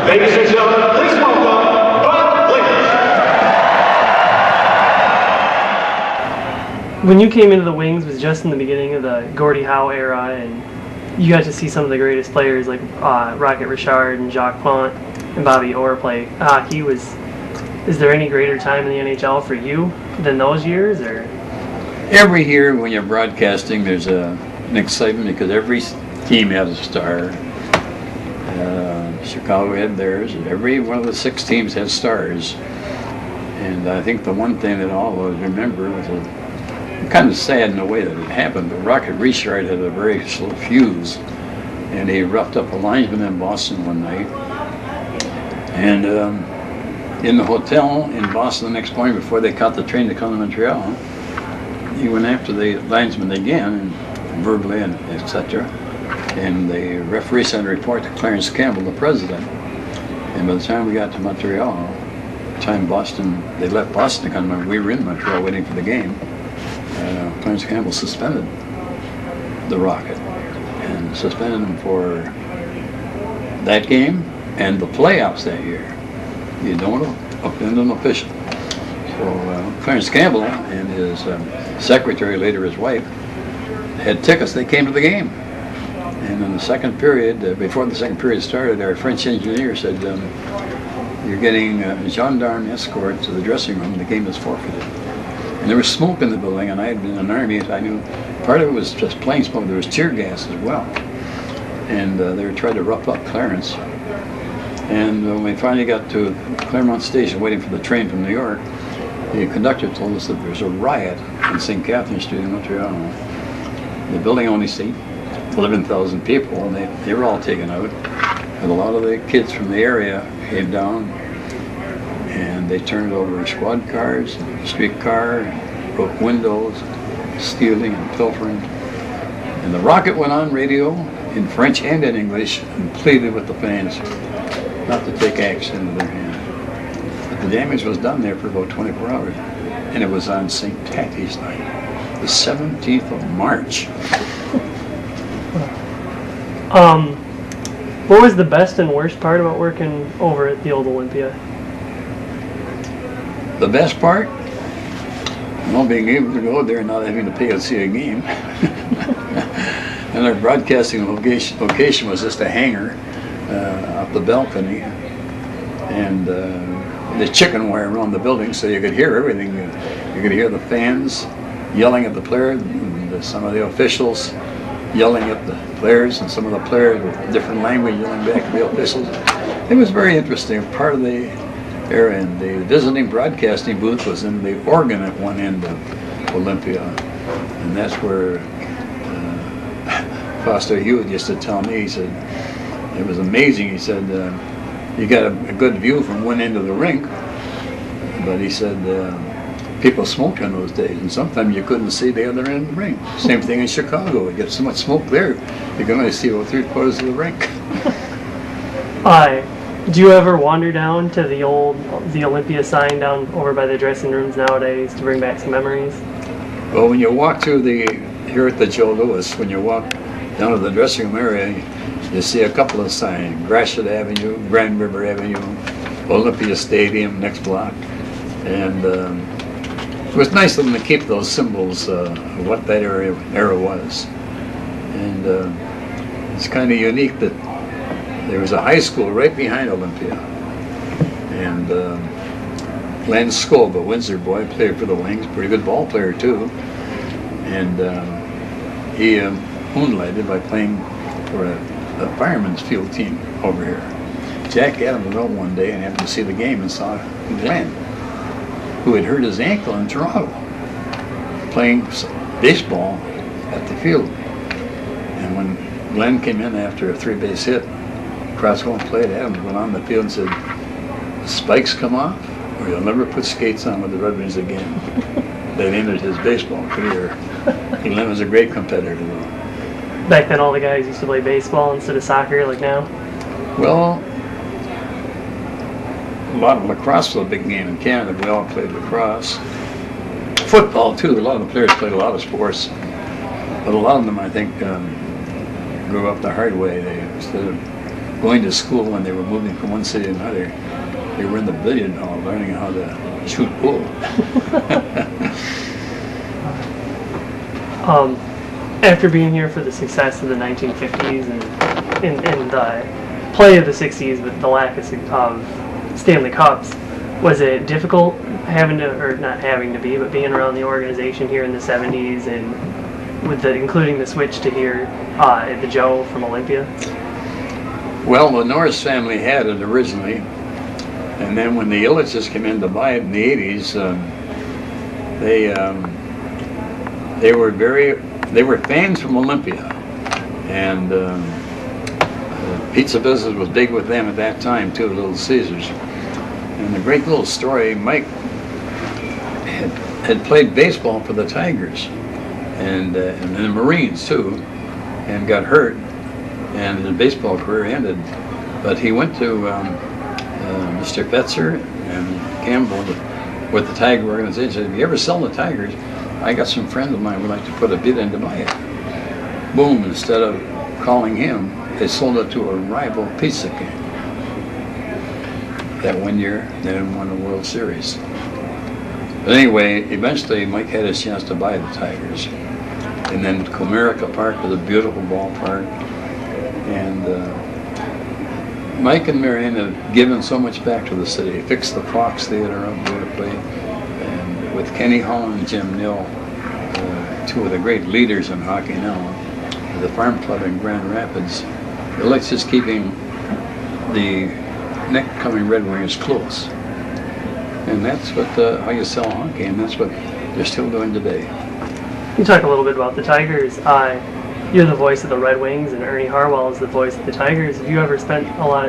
Ladies and gentlemen, please welcome Buck Lynch. When you came into the Wings was just in the beginning of the Gordie Howe era, and you got to see some of the greatest players like Rocket Richard and Jacques Plante and Bobby Orr play. Is there any greater time in the NHL for you than those years? Or every year when you're broadcasting, there's an excitement because every team has a star. Chicago had theirs. Every one of the 6 teams had stars. And I think the one thing that all of us remember was kind of sad in a way that it happened, but Rocket Richard had a very slow fuse, and he roughed up a linesman in Boston one night. And in the hotel in Boston the next morning, before they caught the train to come to Montreal, he went after the linesman again, and verbally and etc. And the referee sent a report to Clarence Campbell, the president. And by the time we got to Montreal, they left Boston to come, we were in Montreal waiting for the game. Clarence Campbell suspended the Rocket and suspended him for that game and the playoffs that year. You don't offend an official. So Clarence Campbell and his secretary, later his wife, had tickets. They came to the game. And in the second period, before the second period started, our French engineer said, you're getting a gendarme escort to the dressing room. The game is forfeited. And there was smoke in the building, and I had been in the Army, so I knew part of it was just plain smoke. There was tear gas as well. And they were trying to rough up Clarence. And when we finally got to Claremont Station waiting for the train from New York, the conductor told us that there's a riot on St. Catherine Street in Montreal. The building only seated 11,000 people, and they were all taken out. And a lot of the kids from the area came down, and they turned over squad cars, streetcar, broke windows, stealing and pilfering. And the Rocket went on radio in French and in English and pleaded with the fans not to take action into their hands. But the damage was done there for about 24 hours, and it was on St. Patty's night, the 17th of March. What was the best and worst part about working over at the old Olympia? The best part? Well, being able to go there and not having to pay to see a game. And our broadcasting location was just a hangar off the balcony, and the chicken wire around the building, so you could hear everything. You could hear the fans yelling at the players, some of the officials yelling at the players, and some of the players with different language yelling back at the officials. It was very interesting, part of the era, and the visiting broadcasting booth was in the organ at one end of Olympia, and that's where Foster Hewitt used to tell me, he said, it was amazing, he said, you got a good view from one end of the rink, but he said, people smoked in those days, and sometimes you couldn't see the other end of the rink. Same thing in Chicago. You get so much smoke there, you can only see about 3/4 of the rink. Do you ever wander down to the Olympia sign down over by the dressing rooms nowadays to bring back some memories? Well, when you walk through here at the Joe Louis, when you walk down to the dressing room area, you see a couple of signs: Gratiot Avenue, Grand River Avenue, Olympia Stadium, next block. And it was nice of them to keep those symbols of what that era was. And it's kind of unique that there was a high school right behind Olympia. And Len Scob, a Windsor boy, played for the Wings, pretty good ball player too. And he moonlighted by playing for a fireman's field team over here. Jack Adams went out one day and happened to see the game and saw Glenn, who had hurt his ankle in Toronto, playing baseball at the field. And when Glenn came in after a 3-base hit, cross home plate, Adams went on the field and said, "The spikes come off, or you'll never put skates on with the Red Wings again." That ended his baseball career. Glenn was a great competitor, though. Back then, all the guys used to play baseball instead of soccer, like now? Well, a lot of lacrosse was a big game in Canada. We all played lacrosse. Football, too. A lot of the players played a lot of sports. But a lot of them, I think, grew up the hard way. Instead of going to school when they were moving from one city to another. They were in the billiard hall learning how to shoot pool. After being here for the success of the 1950s and the play of the 60s, but the lack of Stanley Cups, was it difficult having to, or not having to be, but being around the organization here in the 70s and with including the switch to here at the Joe from Olympia? Well, the Norris family had it originally, and then when the Illiches came in to buy it in the 80s, they were fans from Olympia, and pizza business was big with them at that time too, Little Caesars. And the great little story, Mike had played baseball for the Tigers and the Marines too, and got hurt, and his baseball career ended. But he went to Mr. Fetzer and Campbell with the Tiger organization. Said, if you ever sell the Tigers, I got some friends of mine would like to put a bid in to buy it. Boom, instead of calling him, they sold it to a rival pizza king. That one year, they didn't win the World Series. But anyway, eventually Mike had his chance to buy the Tigers. And then Comerica Park was a beautiful ballpark. And Mike and Marion have given so much back to the city. Fixed the Fox Theater up beautifully. And with Kenny Hall and Jim Nill, two of the great leaders in hockey now, the Farm Club in Grand Rapids, the Illich is keeping the next-coming Red Wings close. And that's what how you sell hockey, and that's what they're still doing today. You talk a little bit about the Tigers. You're the voice of the Red Wings, and Ernie Harwell is the voice of the Tigers. Have you ever spent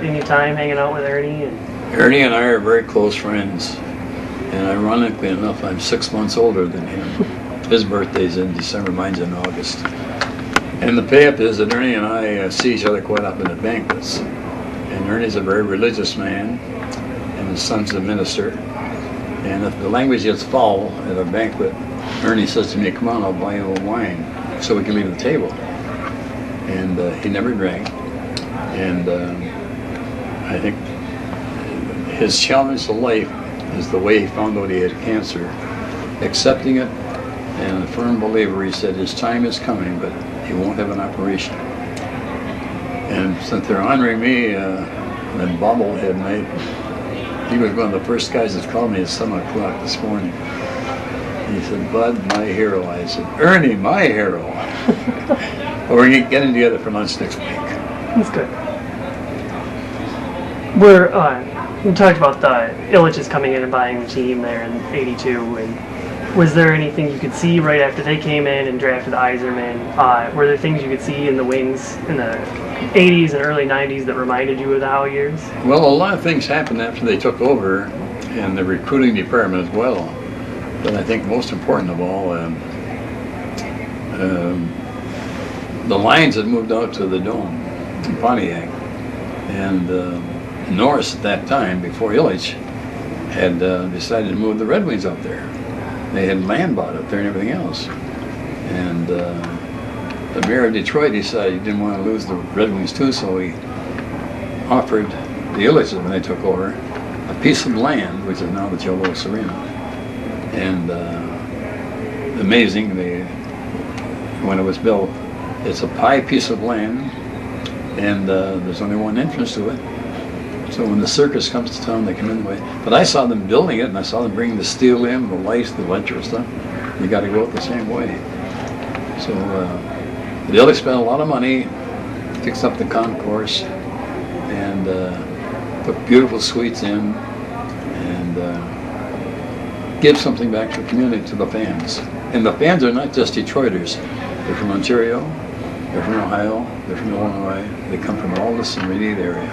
any time hanging out with Ernie? Ernie and I are very close friends, and ironically enough, I'm 6 months older than him. His birthday's in December, mine's in August. And the payoff is that Ernie and I see each other quite often at banquets. And Ernie's a very religious man, and his son's a minister. And if the language gets foul at a banquet, Ernie says to me, come on, I'll buy you a wine so we can leave the table. And he never drank. And I think his challenge to life is the way he found out he had cancer, accepting it, and a firm believer. He said his time is coming, but he won't have an operation. And since they're honoring me on bobblehead night, he was one of the first guys that called me at 7 o'clock this morning. He said, Bud, my hero. I said, Ernie, my hero. We're getting together for lunch next week. That's good. We talked about the Illiches coming in and buying the team there in '82, and was there anything you could see right after they came in and drafted Yzerman? Were there things you could see in the Wings in the 80s and early 90s that reminded you of the Howe years? Well, a lot of things happened after they took over, and the recruiting department as well. But I think most important of all, the Lions had moved out to the Dome in Pontiac, and Norris at that time, before Illich, had decided to move the Red Wings up there. They had land bought up there and everything else. And the mayor of Detroit decided he didn't want to lose the Red Wings too, so he offered the Illiches, when they took over, a piece of land, which is now the Joe Louis Arena. And amazing, when it was built, it's a pie piece of land, and there's only one entrance to it. So when the circus comes to town, they come in the way. But I saw them building it, and I saw them bringing the steel in, the lights, the electrical stuff. You got to go out the same way. So the Illich spent a lot of money, fixed up the concourse, and put beautiful suites in, and give something back to the community, to the fans. And the fans are not just Detroiters. They're from Ontario, they're from Ohio, they're from Illinois. They come from all this immediate area.